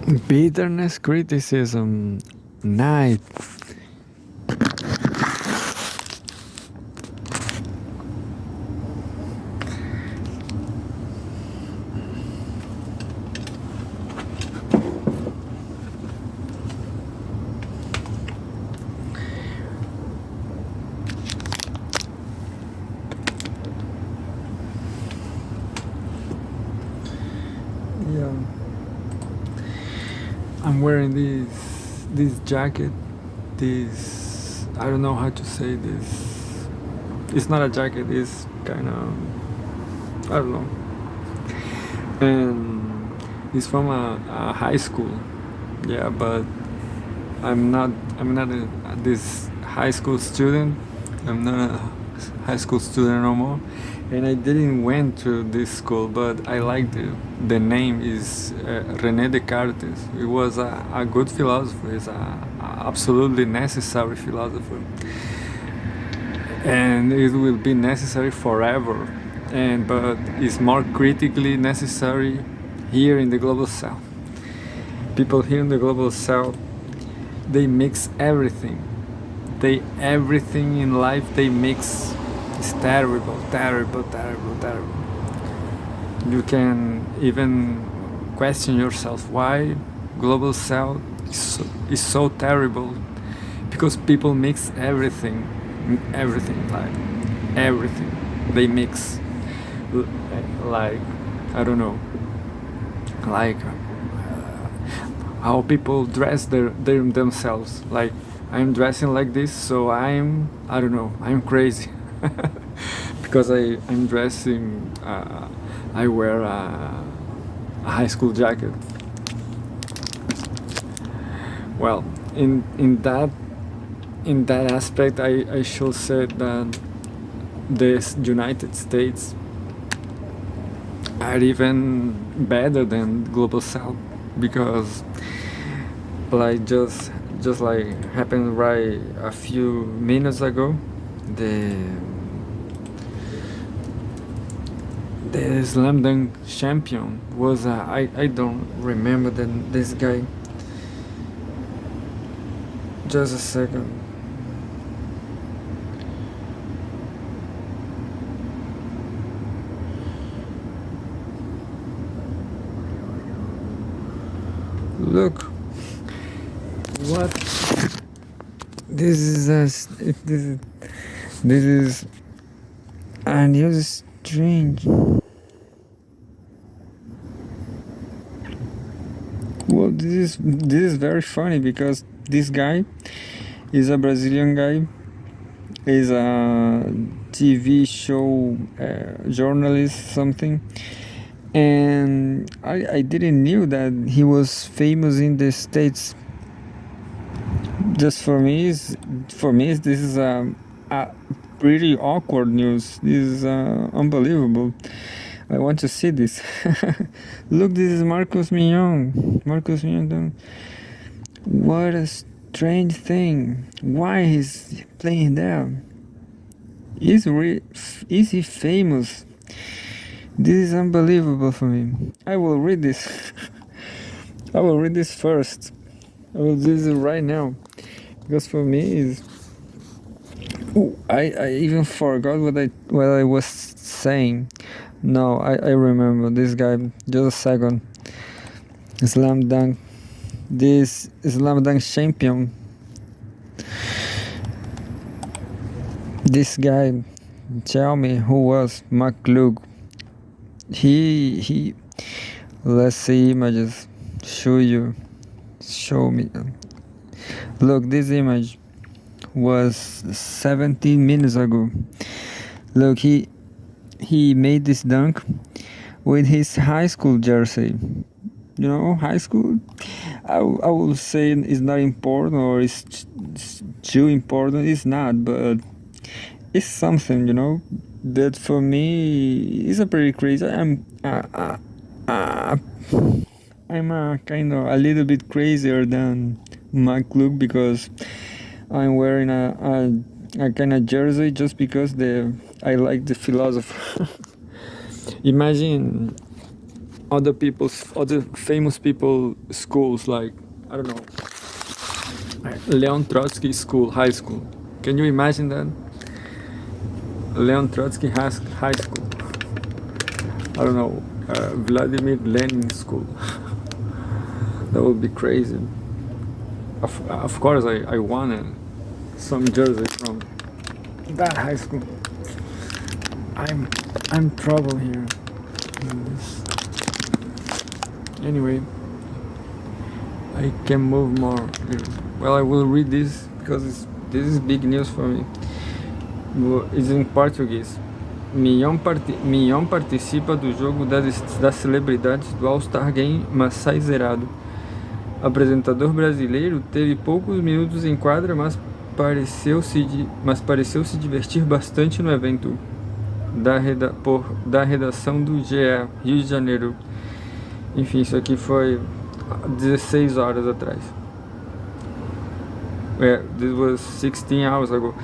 Bitterness, criticism, night. Yeah, I'm wearing this jacket. This, I don't know how to say this. It's not a jacket. It's kind of, I don't know. And it's from a high school. Yeah, but I'm not. This high school student. I'm not a high school student no more. And I didn't went to this school, but I liked it. The name is René Descartes. It was a good philosopher. He's a absolutely necessary philosopher, and it will be necessary forever. And but it's more critically necessary here in the global south. People here in the global south, they mix everything. They everything in life they mix. It's terrible, terrible, terrible, terrible. You can even question yourself why global south is so terrible, because people mix everything, like everything they mix, like I don't know, like how people dress themselves. Like I'm dressing like this, so I don't know, I'm crazy. Because I'm dressing, I wear a high school jacket. Well, in that aspect, I should say that the United States are even better than global south, because like just like happened right a few minutes ago, the slam dunk champion was I don't remember this guy. Just a second. Look, what this is this is and it's strange. Well, this is very funny, because this guy is a Brazilian guy. Is a TV show journalist something, and I didn't knew that he was famous in the States. Just for me this is a pretty awkward news. This is unbelievable. I want to see this. Look, this is Marcos Mignon. Marcos Mignon. What a strange thing. Why he's playing there? Is he famous? This is unbelievable for me. I will read this. I will read this first. I will do this right now, because for me is. Ooh, I even forgot what I was saying. No, I remember this guy. Just a second. Slam dunk. This slam dunk champion. This guy, tell me who was McClug. He. Let's see images. Show me. Look, this image was 17 minutes ago. Look, he made this dunk with his high school jersey. You know, high school. I will say it's not important, or it's too important. It's not, but it's something, you know, that for me is a pretty crazy. I'm a kind of a little bit crazier than McClug, because I'm wearing a kind of jersey just because I like the philosopher. Imagine other famous people schools, like, I don't know, Leon Trotsky School, high school. Can you imagine that? Leon Trotsky High School. I don't know, Vladimir Lenin School. That would be crazy. Of course, I wanted some jersey from that high school. I'm trouble here. Anyway, I can move more. Well, I will read this because this is big news for me. It's in Portuguese. Mion participa do jogo das celebridades do All-Star Game, mas sai zerado. Apresentador brasileiro teve poucos minutos em quadra, mas pareceu se divertir bastante no evento. Da redação do GE, Rio de Janeiro. Enfim, isso aqui foi 16 horas atrás. This was 16 hours ago.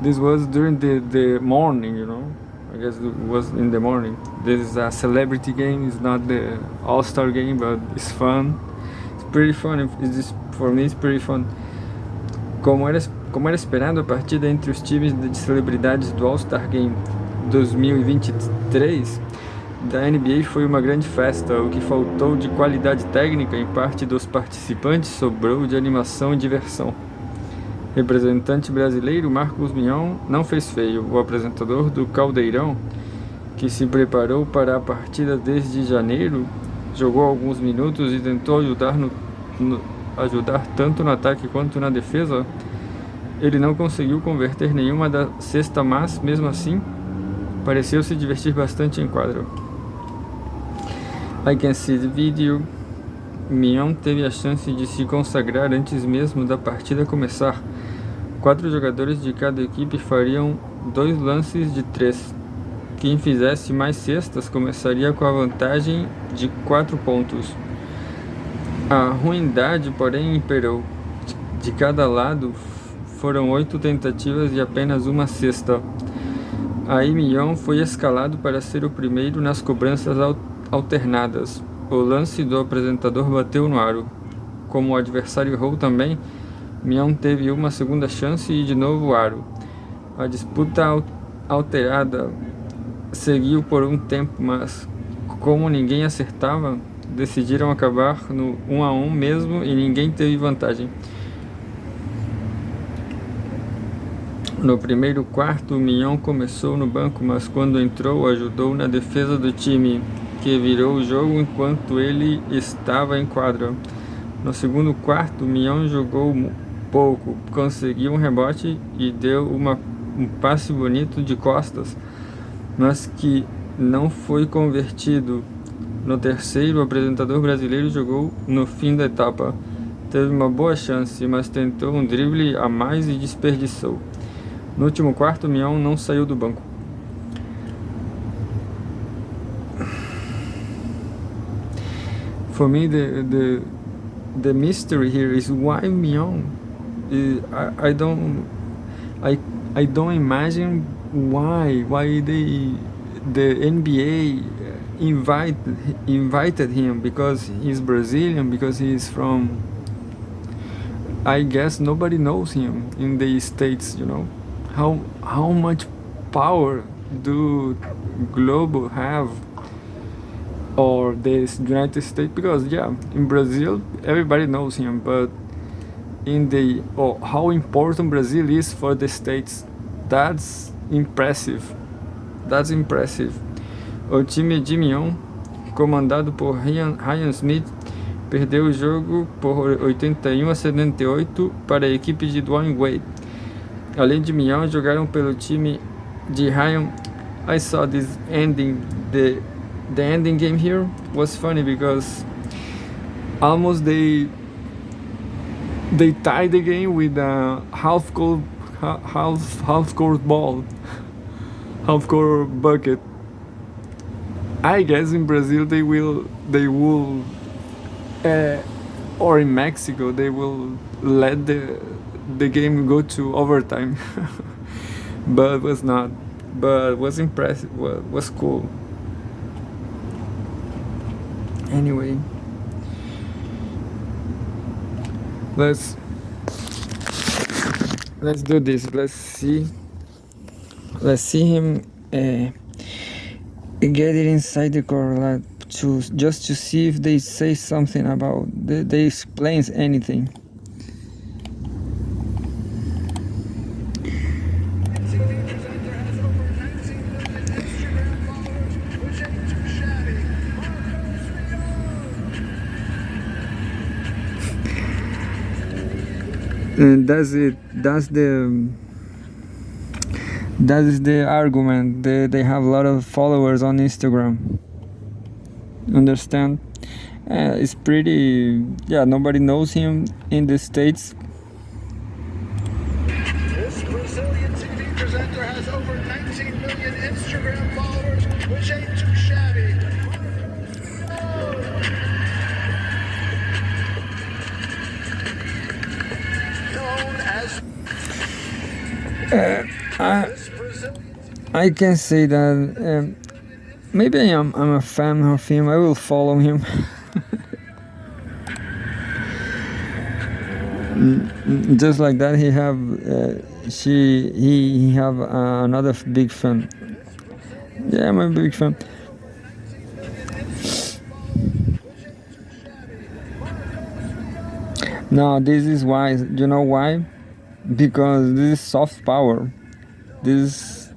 This was during the morning, you know. I guess it was in the morning. This is a celebrity game. It's not the All-Star game, but it's fun. It's pretty fun. For me, it's pretty fun. Como era esperado, a partida entre os times de celebridades do All-Star Game 2023 da NBA foi uma grande festa. O que faltou de qualidade técnica em parte dos participantes sobrou de animação e diversão. Representante brasileiro Marcos Mion não fez feio. O apresentador do Caldeirão, que se preparou para a partida desde janeiro, jogou alguns minutos e tentou ajudar tanto no ataque quanto na defesa. Ele não conseguiu converter nenhuma da cesta, mas, mesmo assim, pareceu se divertir bastante em quadra. I can see the video. Mion teve a chance de se consagrar antes mesmo da partida começar. 4 jogadores de cada equipe fariam 2 lances de 3. Quem fizesse mais cestas começaria com a vantagem de 4 pontos. A ruindade, porém, imperou. De cada lado foram 8 tentativas e apenas uma cesta. Aí Mion foi escalado para ser o primeiro nas cobranças alternadas. O lance do apresentador bateu no aro. Como o adversário errou também, Mion teve uma segunda chance e de novo o aro. A disputa alterada seguiu por um tempo, mas como ninguém acertava, decidiram acabar no 1-1 mesmo e ninguém teve vantagem. No primeiro quarto, Mion começou no banco, mas quando entrou ajudou na defesa do time, que virou o jogo enquanto ele estava em quadra. No segundo quarto, Mion jogou pouco, conseguiu um rebote e deu um passe bonito de costas, mas que não foi convertido. No terceiro, o apresentador brasileiro jogou no fim da etapa. Teve uma boa chance, mas tentou um drible a mais e desperdiçou. No último quarto, Mion não saiu do banco. For me, the mystery here is why Mion. I don't imagine why the NBA invited him, because he's Brazilian, because he's from. I guess nobody knows him in the States, you know. How much power do Globo have, or the United States? Because in Brazil everybody knows him, but how important Brazil is for the States, that's impressive. O time de Mion, comandado por Ryan Smith, perdeu o jogo por 81-78 para a equipe de Dwayne Wade. Além de Mion, jogaram pelo time de Ryan. I saw this ending. The ending game here was funny because almost they tied the game with a half-court ball, half-court bucket. I guess in Brazil they will, or in Mexico they will let the game go to overtime, but was not. But was impressive. Was cool. Anyway, let's do this. Let's see him get it inside the car, just to see if they say something about they explains anything. And that is the argument. They have a lot of followers on Instagram. Understand? It's pretty. Yeah, nobody knows him in the States. This Brazilian TV presenter has over 19 million Instagram followers, which ain't too shabby. Known as I can say that maybe I'm a fan of him. I will follow him. Just like that, he have another big fan. Yeah, I'm a big fan. No, this is why. You know why? Because this is soft power. This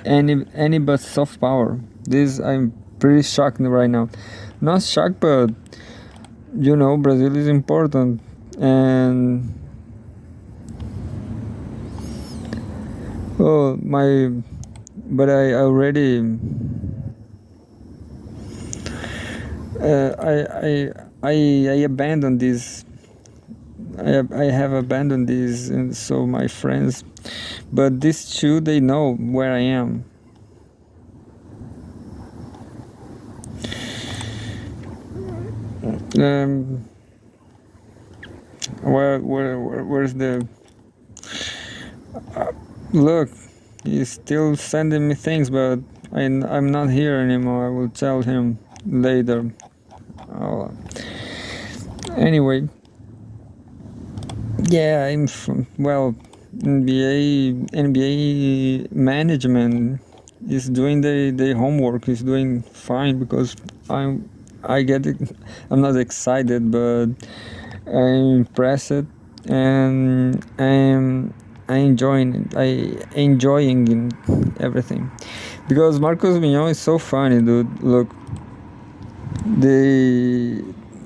any but soft power. This I'm pretty shocked right now. Not shocked, but Brazil is important, and but I already I abandoned this. I have abandoned this, and so my friends, but these two, they know where I am. Where's the look? He's still sending me things, but I'm not here anymore. I will tell him later. Anyway, yeah, NBA management is doing the homework. Is doing fine because I get it. I'm not excited, but I'm impressed, and I enjoying everything, because Marcos Mignon is so funny, dude. Look,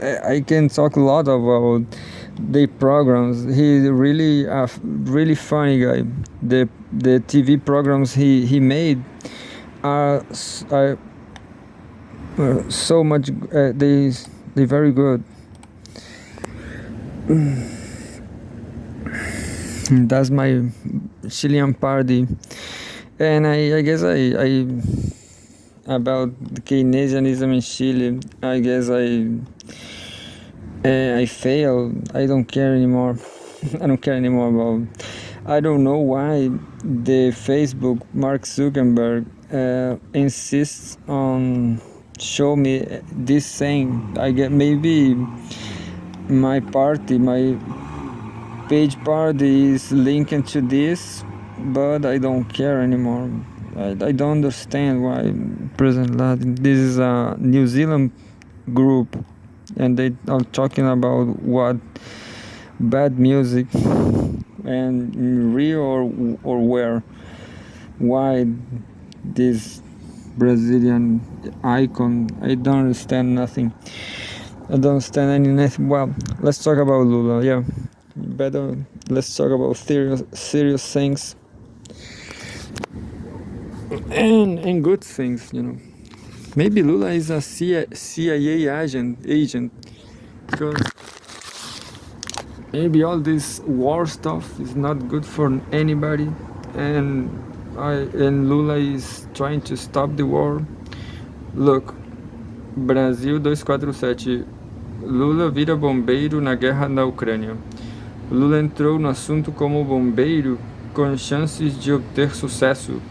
I can talk a lot about the programs. He's really a really funny guy. The TV programs he made are so much. They very good. That's my Chilean party, and I guess I about Keynesianism in Chile. I guess I failed. I don't care anymore. I don't care anymore about. I don't know why the Facebook Mark Zuckerberg insists on show me this thing. I get maybe my page party is linked to this, but I don't care anymore. I don't understand why President Latin. This is a New Zealand group, and they are talking about what bad music, and in Rio or where. Why this Brazilian icon? I don't understand nothing. I don't understand anything. Well, let's talk about Lula. Yeah, better. Let's talk about serious things and good things. Maybe Lula is a CIA agent, because maybe all this war stuff is not good for anybody, and Lula is trying to stop the war. Look, Brasil 247. Lula vira bombeiro na guerra na Ucrânia. Lula entrou no assunto como bombeiro com chances de obter sucesso.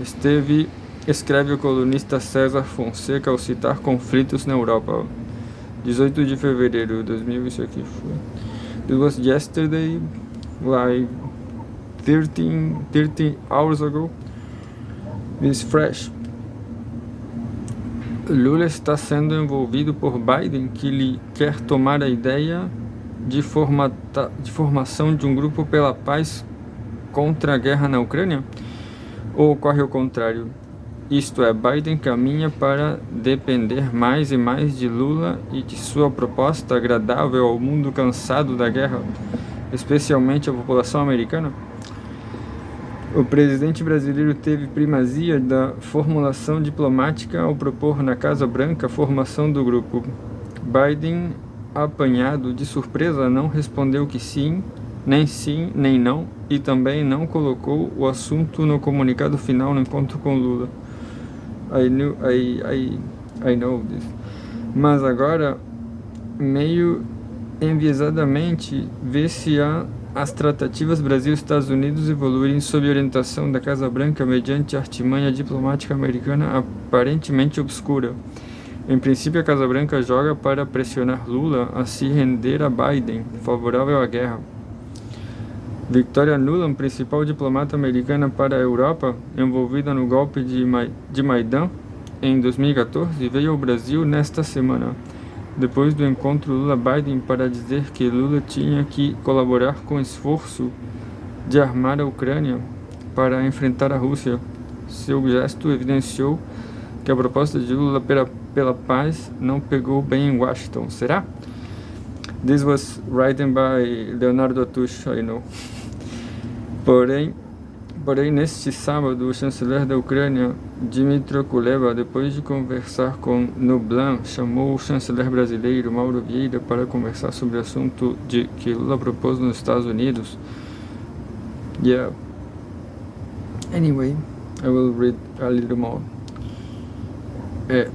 Esteve escreve o colunista César Fonseca ao citar conflitos na Europa. 18 de fevereiro de 2000, isso aqui foi. It was yesterday, like 13 hours ago. It's fresh. Lula está sendo envolvido por Biden, que lhe quer tomar a ideia de formação de um grupo pela paz contra a guerra na Ucrânia? Ou ocorre o contrário? Isto é, Biden caminha para depender mais e mais de Lula e de sua proposta agradável ao mundo cansado da guerra, especialmente a população americana? O presidente brasileiro teve primazia da formulação diplomática ao propor na Casa Branca a formação do grupo. Biden, apanhado de surpresa, não respondeu que sim, nem não, e também não colocou o assunto no comunicado final no encontro com Lula. I know this. Mas agora, meio enviesadamente, vê-se as tratativas Brasil-Estados Unidos evoluírem sob orientação da Casa Branca mediante artimanha diplomática americana aparentemente obscura. Em princípio, a Casa Branca joga para pressionar Lula a se render a Biden, favorável à guerra. Victoria Nuland, principal diplomata americana para a Europa, envolvida no golpe de Maidan em 2014, veio ao Brasil nesta semana, depois do encontro Lula-Biden, para dizer que Lula tinha que colaborar com o esforço de armar a Ucrânia para enfrentar a Rússia. Seu gesto evidenciou que a proposta de Lula pela paz não pegou bem em Washington. Será? This was written by Leonardo Atush, I know. Porém, neste sábado, o chanceler da Ucrânia, Dmytro Kuleba, depois de conversar com Nublin, chamou o chanceler brasileiro, Mauro Vieira, para conversar sobre o assunto que Lula propôs nos Estados Unidos. Yeah. Anyway, I will read a little more.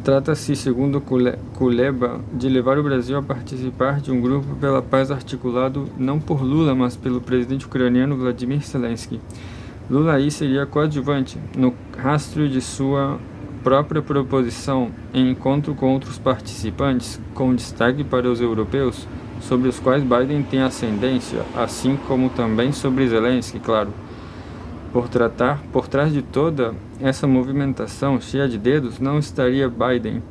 Trata-se, segundo Kuleba, de levar o Brasil a participar de um grupo pela paz articulado não por Lula, mas pelo presidente ucraniano Vladimir Zelensky. Lula aí seria coadjuvante, no rastro de sua própria proposição, em encontro com outros participantes, com destaque para os europeus, sobre os quais Biden tem ascendência, assim como também sobre Zelensky, claro. Por trás de toda essa movimentação cheia de dedos, não estaria Biden,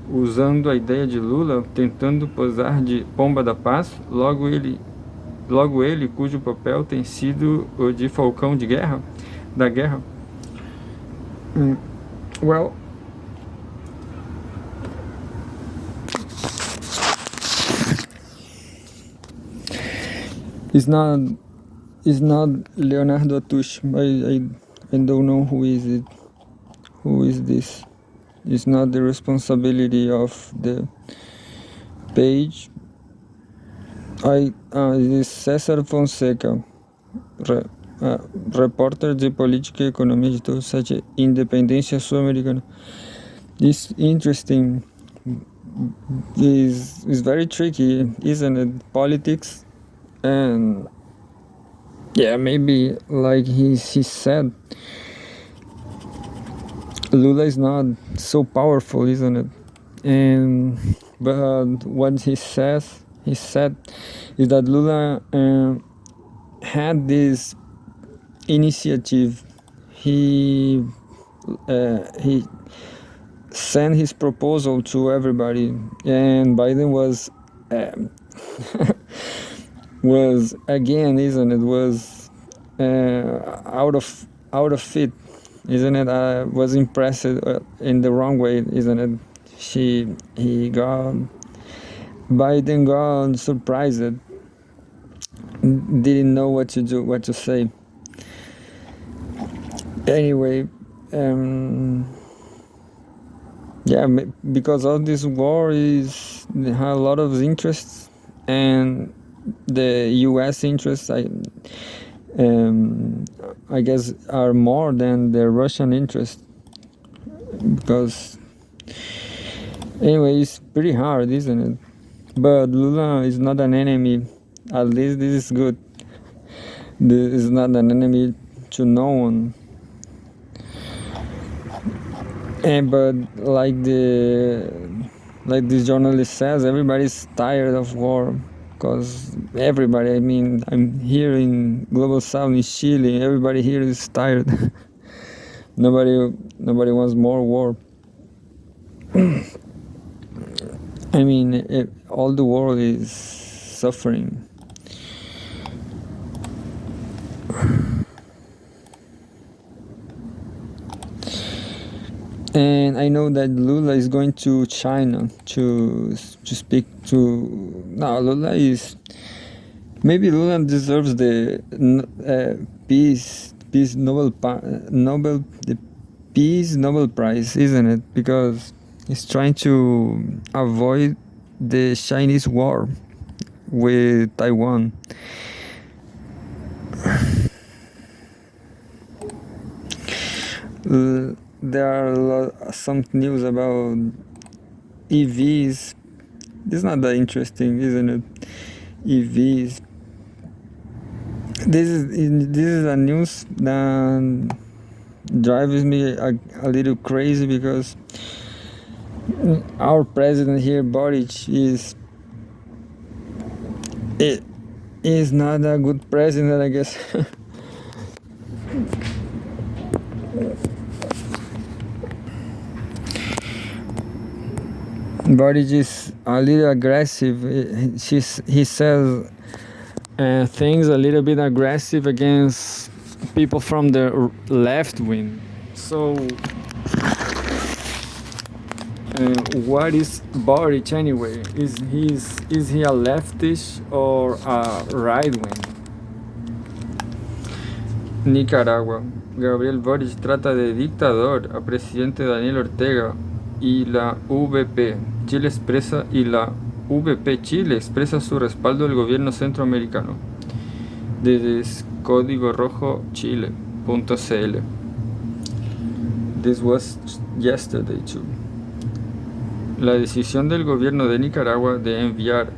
usando a ideia de Lula, tentando posar de pomba da paz, logo ele cujo papel tem sido o de falcão da guerra. Well, it's not Leonardo Atush. I don't know who is it. Who is this? It's not the responsibility of the page. It is César Fonseca, repórter de política e economia de todo o site Independência Sul-Americana. It's interesting. It's very tricky, isn't it? Politics and yeah, maybe like he said, Lula is not so powerful, isn't it? But what he said is that Lula had this initiative. He sent his proposal to everybody, and Biden was was again, isn't it? Was out of it, isn't it? I was impressed in the wrong way, isn't it? Biden got surprised, didn't know what to say. Anyway, yeah, because all this war has a lot of interests, and the U.S. interests, I guess, are more than the Russian interests. Because anyway, it's pretty hard, isn't it? But Lula is not an enemy. At least this is good. This is not an enemy to no one. And but like this journalist says, everybody's tired of war, because everybody, I mean, I'm here in global south in Chile, everybody here is tired. Nobody wants more war. I mean, all the world is suffering. And I know that Lula is going to China to speak to. No, Lula is, maybe Lula deserves the peace Nobel the peace Nobel Prize, isn't it? Because he's trying to avoid the Chinese war with Taiwan. There are some news about EVs. This is not that interesting, isn't it? EVs. This is a news that drives me a little crazy, because our president here, Boric, is not a good president, I guess. Boric is a little aggressive. He says things a little bit aggressive against people from the left wing. So, what is Boric anyway? Is he a leftist or a right wing? Nicaragua. Gabriel Boric trata de dictador a presidente Daniel Ortega y la VP Chile expresa su respaldo al gobierno centroamericano. Desde Código Rojo Chile.cl. This was yesterday too. La decisión del gobierno de Nicaragua de enviar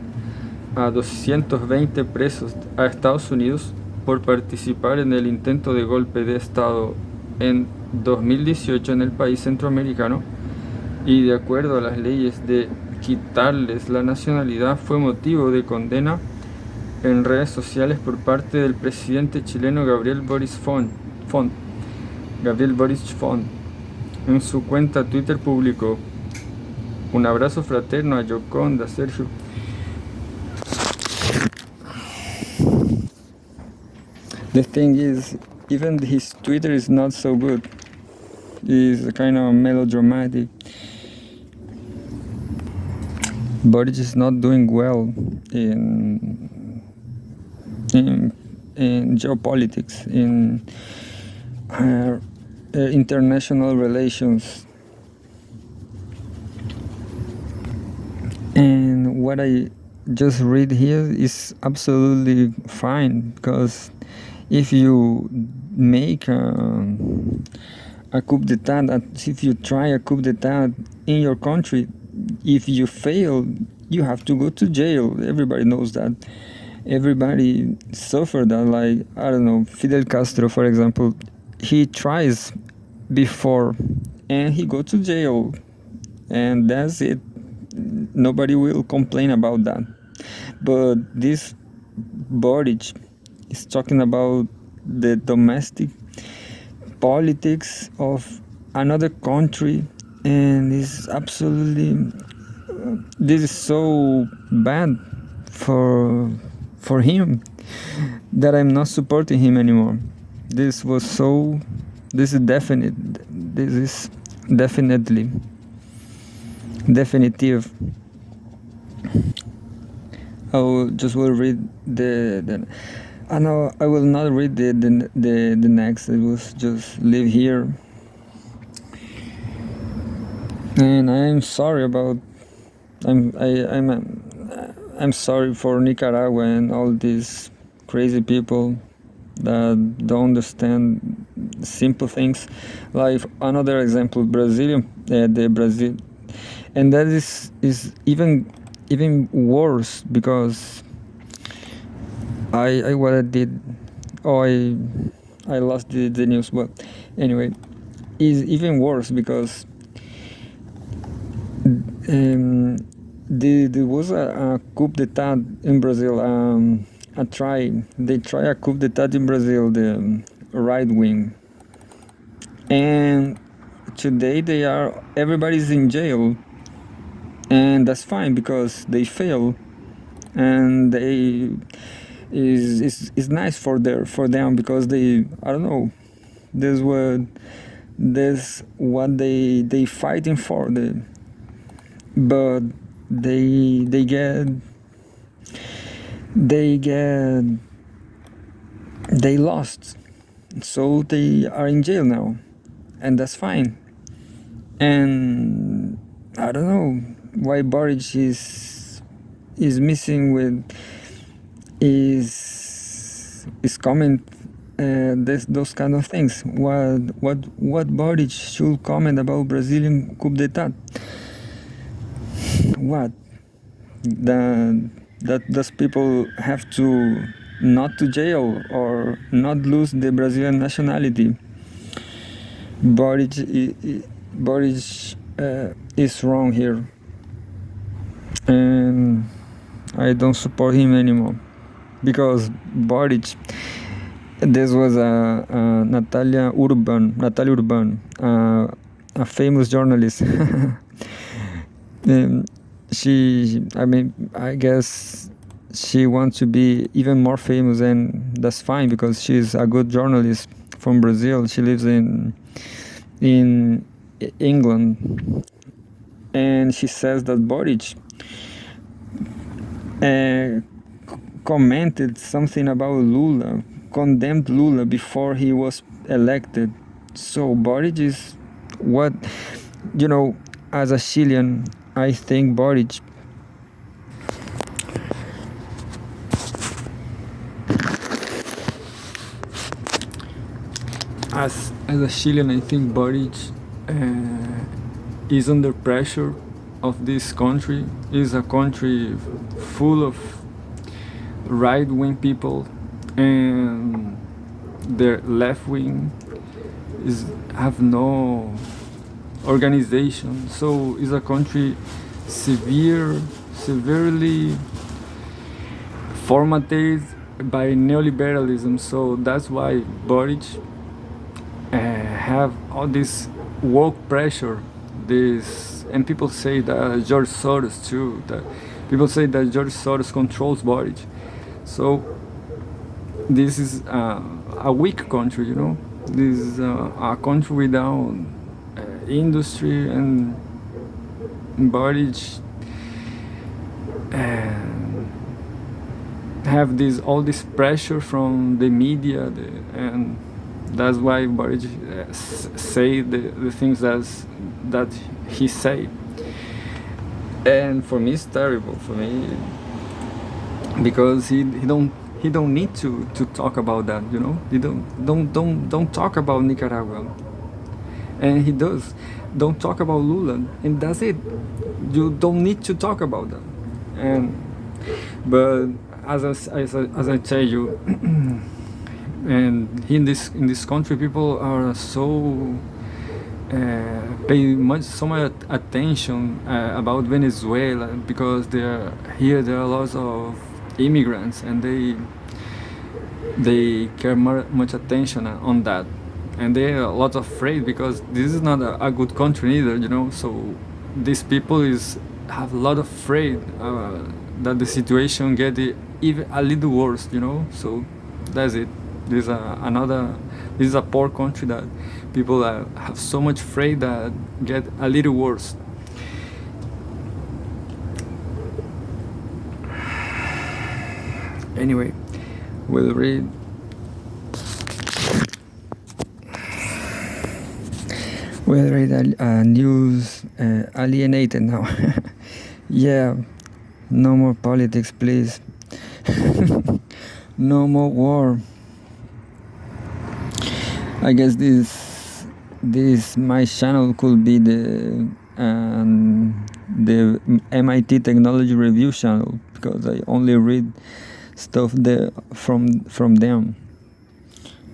a 220 presos a Estados Unidos por participar en el intento de golpe de Estado en 2018 en el país centroamericano, y de acuerdo a las leyes de quitarles la nacionalidad, fue motivo de condena en redes sociales por parte del presidente chileno Gabriel Boric Font. En su cuenta Twitter publicó: un abrazo fraterno a Yoconda, Sergio. The thing is, even his Twitter is not so good. It's kind of melodramatic. Boric is not doing well in geopolitics, in international relations. And what I just read here is absolutely fine, because if you make a coup d'etat, if you try a coup d'etat in your country, if you fail, you have to go to jail. Everybody knows that. Everybody suffered that. Like, I don't know, Fidel Castro, for example, he tries before and he go to jail, and that's it. Nobody will complain about that. But this Boric is talking about the domestic politics of another country, and it's absolutely, this is so bad for him that I'm not supporting him anymore. This is definitely definitive. I will read the no, I will not read the next. I will just leave here. And I'm sorry about, I'm sorry for Nicaragua and all these crazy people that don't understand simple things. Like another example, Brazil, and that is even worse, because what I did, I lost the news, but anyway, is even worse because There was a coup d'état in Brazil. They try a coup d'état in Brazil, the right wing, and today everybody's in jail, and that's fine because they fail, and it's nice for them because I don't know, that's what they fighting for, but they get they lost, so they are in jail now, and that's fine. And I don't know why Boric is missing with is comment those kind of things. What Boric should comment about Brazilian coup d'état? What that those people have to not to jail or not lose the Brazilian nationality? Boric is wrong here, and I don't support him anymore because Boric. This was Natalia Urban, a famous journalist. I guess she wants to be even more famous, and that's fine because she's a good journalist from Brazil. She lives in England, and she says that Boric commented something about Lula, condemned Lula before he was elected. So Boric is what, as a Chilean, I think Boric as a Chilean, I think Boric is under pressure of this country. Is a country full of right-wing people, and their left-wing have no organization. So it's a country severely formatted by neoliberalism. So that's why Boric have all this woke pressure. And people say that George Soros too. That people say that George Soros controls Boric. So this is a weak country, This is a country without industry, and Boric have all this pressure from the media, and that's why Boric say the things that he say. And for me, it's terrible. For me, because he don't need to talk about that, He don't talk about Nicaragua, and he does. Don't talk about Lula, and that's it. You don't need to talk about that. But as I tell you, and in this country, people are so pay so much attention about Venezuela because there are lots of immigrants, and they care much attention on that, and they are a lot afraid because this is not a good country either, So these people have a lot of afraid that the situation get even a little worse, So that's it. This is a poor country that people have so much afraid that get a little worse. Anyway, we'll read news. Alienated now. Yeah, no more politics, please. No more war. I guess my channel could be the MIT Technology Review channel, because I only read stuff there from them.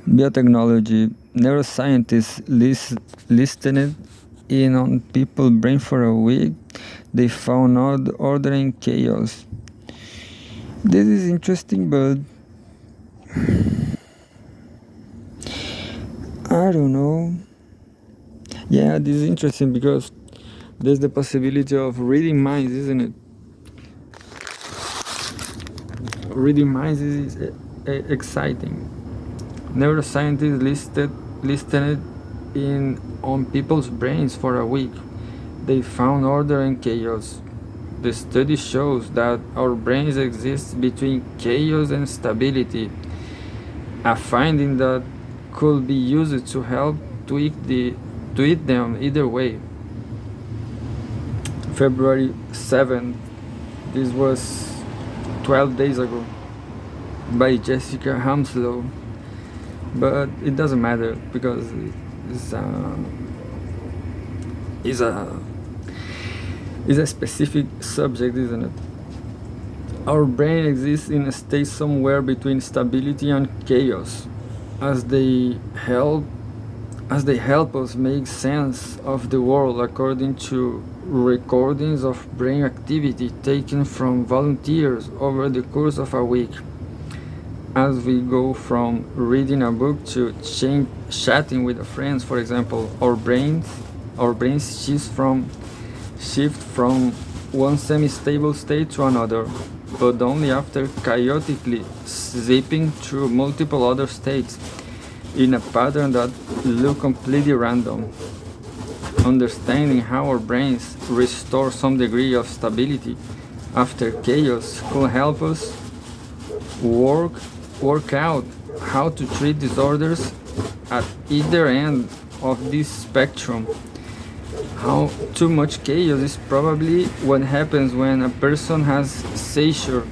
Biotechnology, neuroscientists listed in on people's brain for a week, they found order and chaos. This is interesting, but I don't know. Yeah, this is interesting because there's the possibility of reading minds, isn't it? Reading minds is exciting. Neuroscientists listed in on people's brains for a week. They found order and chaos. The study shows that our brains exist between chaos and stability, a finding that could be used to help tweak them either way. February 7th, this was 12 days ago, by Jessica Hamslow. But it doesn't matter because it's a specific subject, isn't it? Our brain exists in a state somewhere between stability and chaos, as they help us make sense of the world according to recordings of brain activity taken from volunteers over the course of a week. As we go from reading a book to chatting with friends, for example, our brains shift from one semi-stable state to another, but only after chaotically zipping through multiple other states in a pattern that looks completely random. Understanding how our brains restore some degree of stability after chaos could help us work out how to treat disorders at either end of this spectrum. How too much chaos is probably what happens when a person has seizure,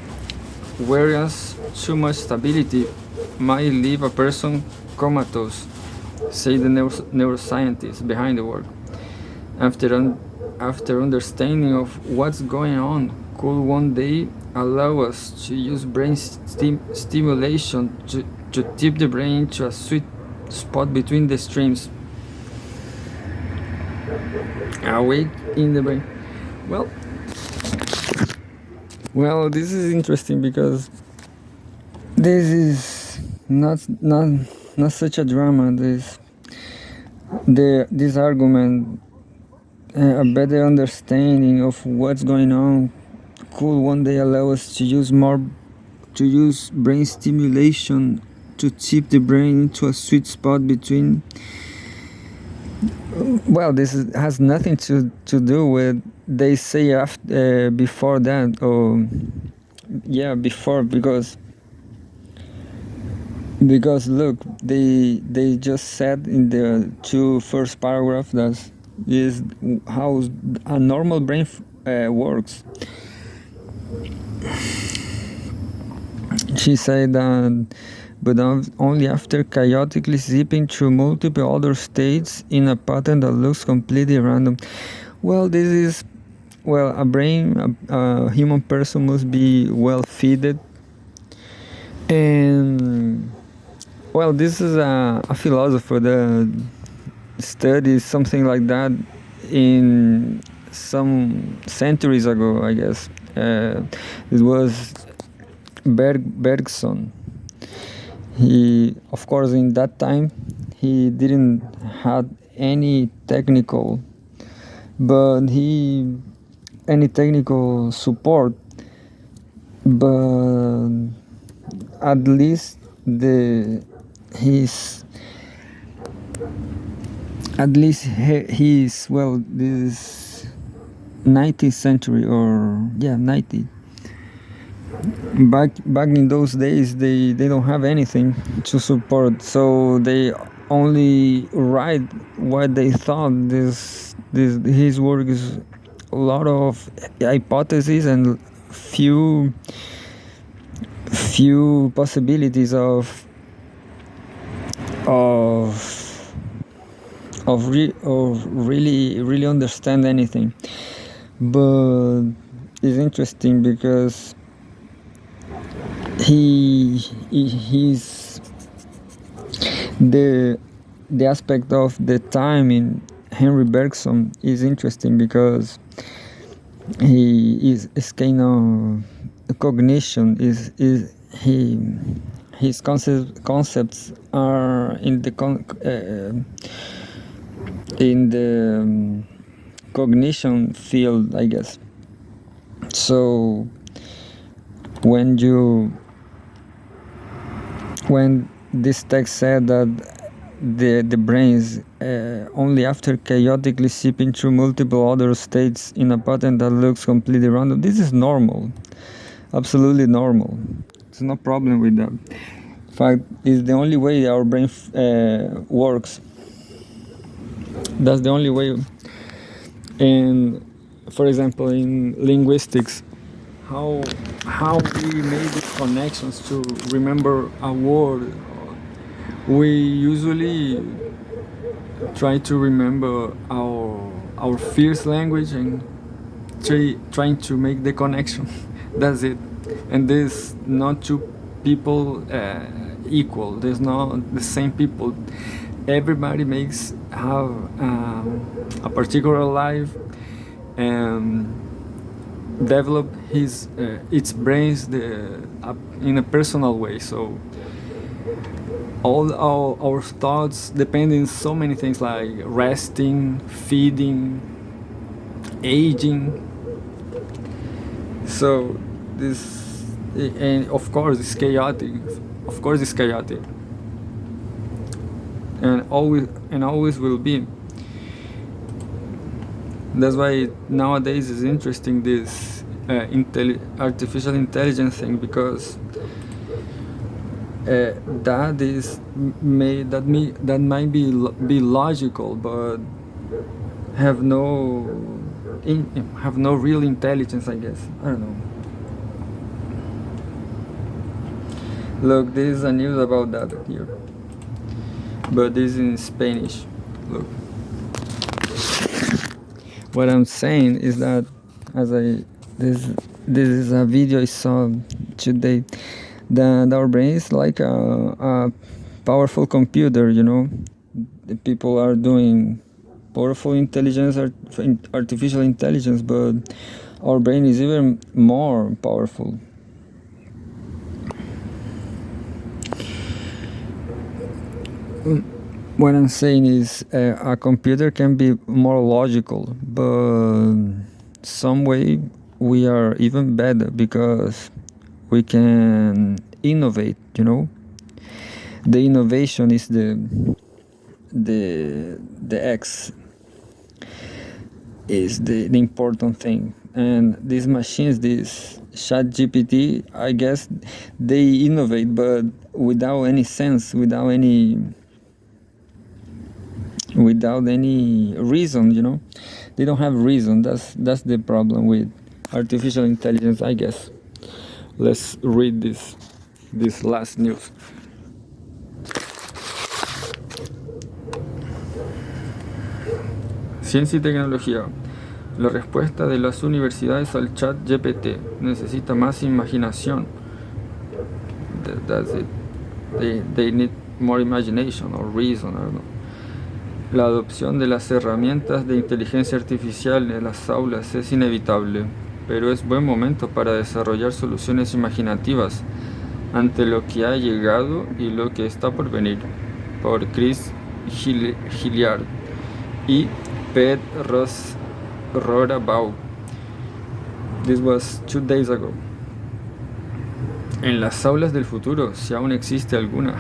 whereas too much stability might leave a person comatose, say the neuroscientists behind the work. After understanding of what's going on could one day allow us to use brain stimulation to tip the brain into a sweet spot between the streams. Awake in the brain. Well, this is interesting because this is not such a drama. This argument, a better understanding of what's going on, could one day allow us to use brain stimulation to tip the brain into a sweet spot between. Well, has nothing to do with they say after before that, or before, because look, they just said in the two first paragraphs that is how a normal brain works. She said that, but only after chaotically zipping through multiple other states in a pattern that looks completely random. Well, this is, a human person must be well fed, and this is a philosopher that studied something like that in some centuries ago, I guess. It was Bergson. He, of course, in that time, he didn't have any technical support, but at least this 19th century, or 90. Back in those days, they don't have anything to support, so they only write what they thought. His work is a lot of hypotheses and few possibilities of really understand anything. But it's interesting because he's the aspect of the timing Henry Bergson is interesting because is kind of cognition his concepts are in the cognition field, I guess. So when this text said that the brains only after chaotically seeping through multiple other states in a pattern that looks completely random, this is normal, absolutely normal. There's no problem with that. In fact, it's the only way our brain works. That's the only way. And for example, in linguistics, how we made the connections to remember a word. We usually try to remember our first language and trying to make the connection. That's it. And there's not two people equal. There's not the same people. Everybody have a particular life and develop its brains in a personal way. So all our thoughts depend on so many things like resting, feeding, aging. So this, and of course it's chaotic. Of course it's chaotic, and always will be. That's why nowadays is interesting this artificial intelligence thing, because that might be logical, but have no real intelligence, I guess. I don't know. Look, this is a news about that here, but this is in Spanish. Look, what I'm saying is that this is a video I saw today, that our brain is like a powerful computer, you know. The people are doing powerful intelligence, artificial intelligence, but our brain is even more powerful. What I'm saying is a computer can be more logical, but some way we are even better because we can innovate, you know. The innovation is the X is the important thing. And these machines, this ChatGPT, I guess they innovate, but without any sense, without any reason, you know. They don't have reason. That's the problem with artificial intelligence, I guess. Let's read this last news. Ciencia y tecnología. La respuesta de las universidades al chat GPT necesita más imaginación. That's it. They need more imagination or reason, I don't know. La adopción de las herramientas de inteligencia artificial en las aulas es inevitable, pero es buen momento para desarrollar soluciones imaginativas ante lo que ha llegado y lo que está por venir. Por Chris Hilliard y Pet Rorabaugh. This was 2 days ago. En las aulas del futuro, si aún existe alguna,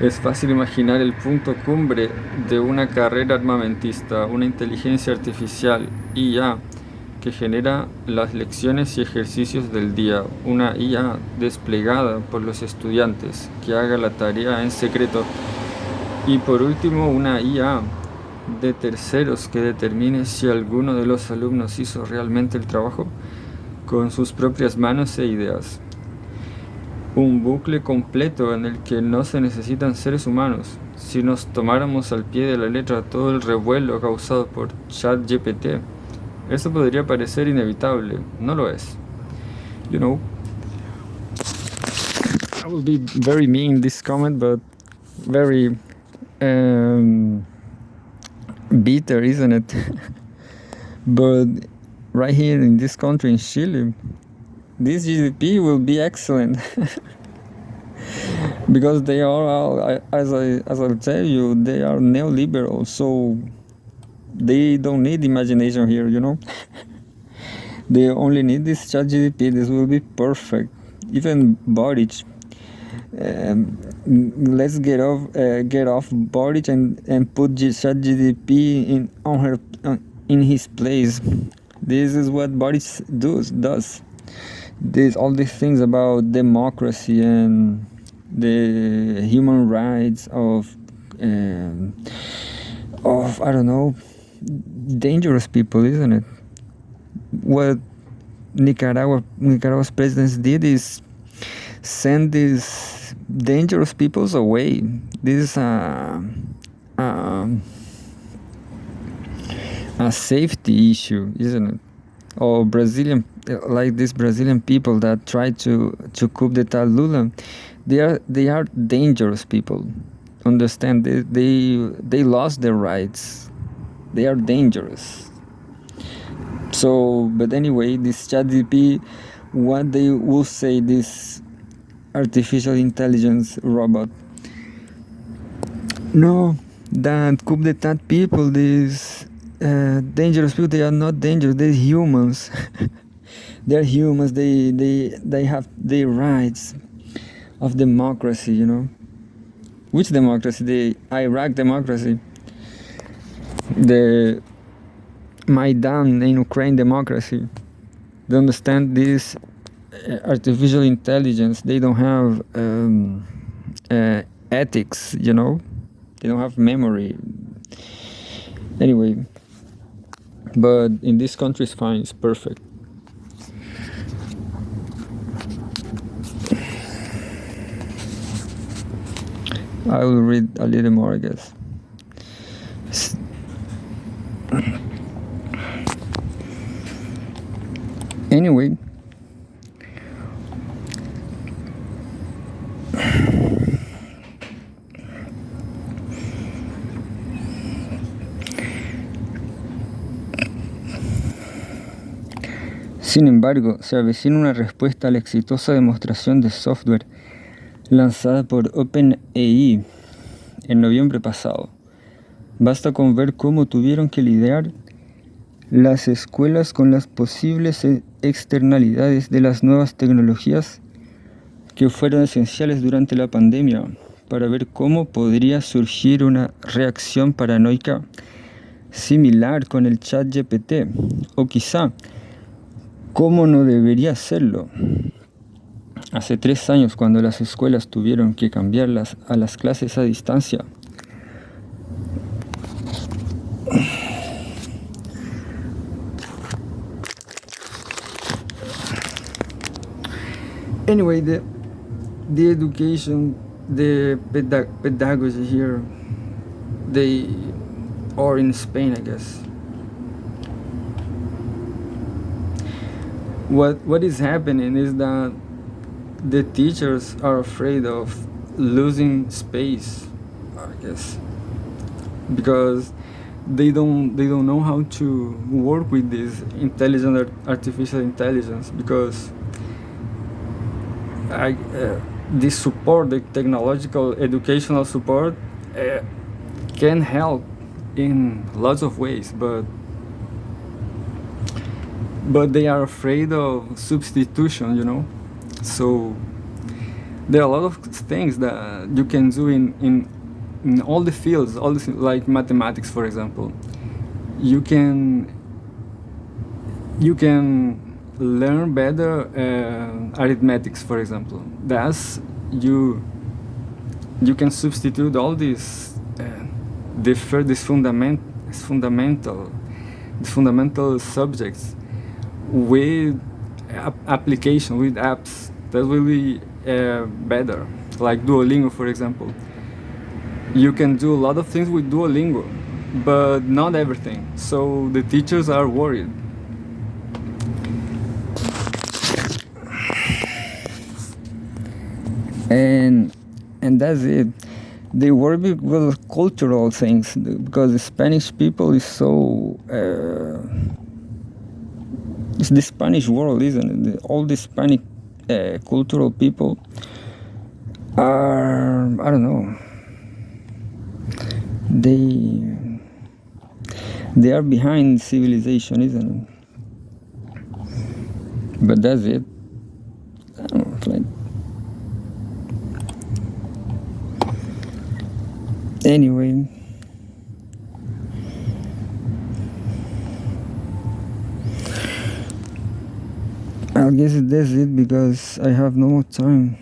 es fácil imaginar el punto cumbre de una carrera armamentista, una inteligencia artificial, IA, que genera las lecciones y ejercicios del día, una IA desplegada por los estudiantes, que haga la tarea en secreto, y por último una IA de terceros que determine si alguno de los alumnos hizo realmente el trabajo con sus propias manos e ideas. Un bucle completo en el que no se necesitan seres humanos. Si nos tomáramos al pie de la letra todo el revuelo causado por ChatGPT, eso podría parecer inevitable. No lo es. You know, I will be very mean in this comment, but very bitter, isn't it? But right here in this country, in Chile, this GDP will be excellent. Because they are all, as I'll tell you, they are neoliberal, so they don't need imagination here, you know. They only need this chat GDP. This will be perfect. Even Boric, let's get off Boric and put chat GDP in his place. This is what Boric does. All these things about democracy and the human rights of I don't know, dangerous people, isn't it? What Nicaragua's presidents did is send these dangerous peoples away. This is a safety issue, isn't it? Or Brazilian, like these Brazilian people that try to coup d'etat Lula, they are dangerous people. Understand? They lost their rights. They are dangerous. So, but anyway, this ChatGPT, what they will say, this artificial intelligence robot. No, that coup d'etat people, these dangerous people, they are not dangerous. They're humans. They're humans. They have their rights of democracy. You know, which democracy? The Iraq democracy. The Maidan in Ukraine democracy. They understand this artificial intelligence. They don't have ethics, you know. They don't have memory. Anyway, but in this country it's fine. It's perfect. I will read a little more, I guess. Anyway, sin embargo, se avecina una respuesta a la exitosa demostración de software lanzada por OpenAI en noviembre pasado. Basta con ver cómo tuvieron que lidiar las escuelas con las posibles externalidades de las nuevas tecnologías que fueron esenciales durante la pandemia para ver cómo podría surgir una reacción paranoica similar con el chat GPT, o quizá cómo no debería serlo. Hace 3 años, cuando las escuelas tuvieron que cambiarlas a las clases a distancia, anyway, the education, the pedagogy here, they are in Spain, I guess. What is happening is that the teachers are afraid of losing space, I guess, because they don't know how to work with this artificial intelligence, because this support, the technological educational support, can help in lots of ways, but they are afraid of substitution, you know. So there are a lot of things that you can do in all the fields, like mathematics, for example. You can learn better arithmetics, for example. That's you can substitute all these fundamental subjects with application, with apps that will be better, like Duolingo, for example. You can do a lot of things with Duolingo, but not everything. So the teachers are worried. And that's it. they worry because of cultural things, because the Spanish people is so it's the Spanish world, isn't it? All the Hispanic cultural people are, I don't know, they are behind civilization, isn't it? But that's it. I don't know, it's like, anyway, I guess that's it because I have no more time.